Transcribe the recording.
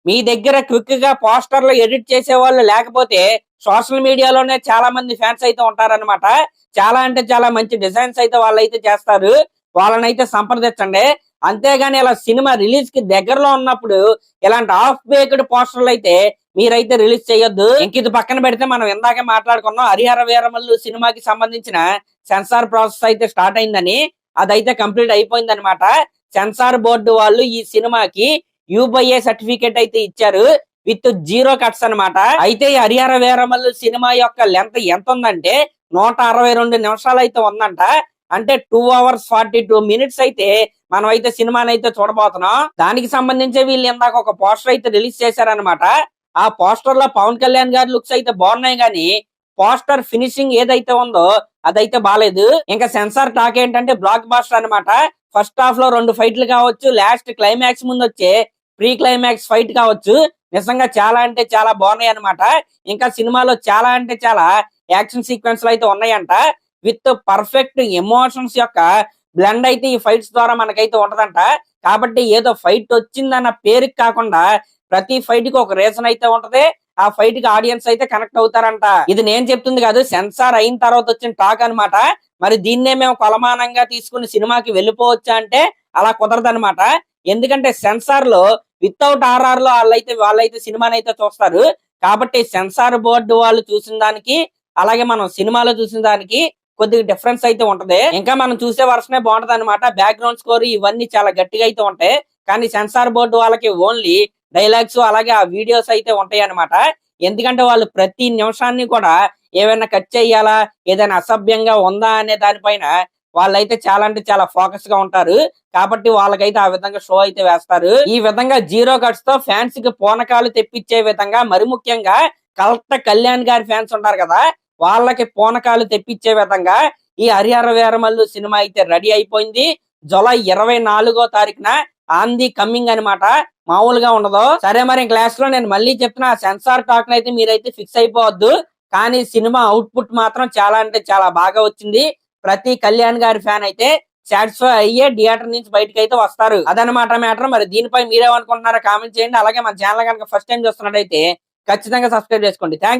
మీ దగ్గర క్విక్ గా పోస్టర్లు ఎడిట్ చేసే వాళ్ళు లేకపోతే సోషల్ మీడియాలోనే చాలా మంది ఫ్యాన్స్ అయితే ఉంటారన్నమాట. చాలా అంటే చాలా మంచి డిజైన్స్ అయితే వాళ్ళైతే చేస్తారు. వాళ్ళనైతే సంప్రదించండి. అంతేగాని ఇలా సినిమా రిలీజ్ కి దగ్గరలో ఉన్నప్పుడు ఇలాంటి హాఫ్ బేక్డ్ పోస్టర్లు అయితే మీరైతే రిలీజ్ చేయొద్దు. ఇంక ఇది పక్కన పెడితే మనం ఇందాకే మాట్లాడుకున్నాం హరిహర వీరమల్లు సినిమాకి సంబంధించిన సెన్సార్ ప్రాసెస్ అయితే స్టార్ట్ అయిందని. అదైతే కంప్లీట్ అయిపోయింది అనమాట. సెన్సార్ బోర్డు వాళ్ళు ఈ సినిమాకి యూబైఏ సర్టిఫికేట్ అయితే ఇచ్చారు విత్ 0 కట్స్ అనమాట. అయితే ఈ హరిహర వీరమల్లు సినిమా యొక్క లెంత్ ఎంత ఉందంటే 162 నిమిషాలు అయితే ఉందంట. అంటే 2 hours 42 minutes అయితే మనం అయితే సినిమాని అయితే చూడబోతున్నాం. దానికి సంబంధించి వీళ్ళు ఇందాక ఒక పోస్టర్ అయితే రిలీజ్ చేశారనమాట. ఆ పోస్టర్ లో పవన్ కళ్యాణ్ గారి లుక్స్ అయితే బాగున్నాయి గానీ పోస్టర్ ఫినిషింగ్ ఏదైతే ఉందో అదైతే బాలేదు. ఇంకా సెన్సార్ టాక్ ఏంటంటే బ్లాక్ బాస్టర్ అనమాట. ఫస్ట్ హాఫ్ లో 2 ఫైట్లు కావచ్చు, లాస్ట్ క్లైమాక్స్ ముందు వచ్చే ప్రీ క్లైమాక్స్ ఫైట్ కావచ్చు, నిజంగా చాలా అంటే చాలా బాగున్నాయి అనమాట. ఇంకా సినిమాలో చాలా అంటే చాలా యాక్షన్ సీక్వెన్స్ అయితే ఉన్నాయంట. విత్ పర్ఫెక్ట్ ఎమోషన్స్ యొక్క బ్లెండ్ అయితే ఈ ఫైట్స్ ద్వారా మనకైతే ఉంటదంట. కాబట్టి ఏదో ఫైట్ వచ్చిందన్న పేరుకి కాకుండా ప్రతి ఫైట్ కి ఒక రీజన్ అయితే ఉంటది. ఆ ఫైట్ కి ఆడియన్స్ అయితే కనెక్ట్ అవుతారంట. ఇది నేను చెప్తుంది కాదు, సెన్సార్ అయిన తర్వాత వచ్చిన టాక్ అనమాట. మరి దీన్నే మేము కొలమానంగా తీసుకుని సినిమాకి వెళ్ళిపోవచ్చా అంటే అలా కుదరదనమాట. ఎందుకంటే సెన్సార్ లో వితౌట్ ఆర్ఆర్ లో వాళ్ళైతే సినిమాని అయితే చూస్తారు. కాబట్టి సెన్సార్ బోర్డు వాళ్ళు చూసిన దానికి అలాగే మనం సినిమాలో చూసిన దానికి కొద్దిగా డిఫరెన్స్ అయితే ఉంటది. ఇంకా మనం చూసే వర్షనే బాగుంటది అనమాట. బ్యాక్గ్రౌండ్ స్కోర్ ఇవన్నీ చాలా గట్టిగా అయితే ఉంటాయి. కానీ సెన్సార్ బోర్డు వాళ్ళకి ఓన్లీ డైలాగ్స్ అలాగే ఆ వీడియోస్ అయితే ఉంటాయి అనమాట. ఎందుకంటే వాళ్ళు ప్రతి నిమిషాన్ని కూడా ఏమైనా కట్ చేయాలా, ఏదైనా అసభ్యంగా ఉందా అనే దానిపైన వాళ్ళైతే చాలా అంటే చాలా ఫోకస్ గా ఉంటారు. కాబట్టి వాళ్ళకైతే ఆ విధంగా షో అయితే వేస్తారు. ఈ విధంగా 0 కట్స్ తో ఫ్యాన్స్ కి పూనకాలు తెప్పించే విధంగా, మరి ముఖ్యంగా కళ్యాణ్ గారి ఫ్యాన్స్ ఉంటారు కదా, వాళ్ళకి పూనకాలు తెప్పించే విధంగా ఈ హరిహర వీరమల్లు సినిమా అయితే రెడీ అయిపోయింది. జూలై 24వ తారీఖున ఆన్ ది కమింగ్ అనమాట. మామూలుగా ఉండదు. సరే మరి క్లాస్ లో నేను మళ్ళీ చెప్తున్నా, సెన్సార్ టాక్ అయితే మీరైతే ఫిక్స్ అయిపోవద్దు. కానీ సినిమా అవుట్పుట్ మాత్రం చాలా అంటే చాలా బాగా వచ్చింది. ప్రతి కళ్యాణ్ గారి ఫ్యాన్ అయితే సాటిస్ఫై అయ్యే థియేటర్ నుంచి బయటకు అయితే వస్తారు. అదనమాట మ్యాటర్. మరి దీనిపై మీరేమనుకుంటున్నారో కామెంట్ చేయండి. అలాగే మన ఛానల్ కనుక ఫస్ట్ టైం చూస్తున్నట్టయితే ఖచ్చితంగా సబ్స్క్రైబ్ చేసుకోండి. Thank you.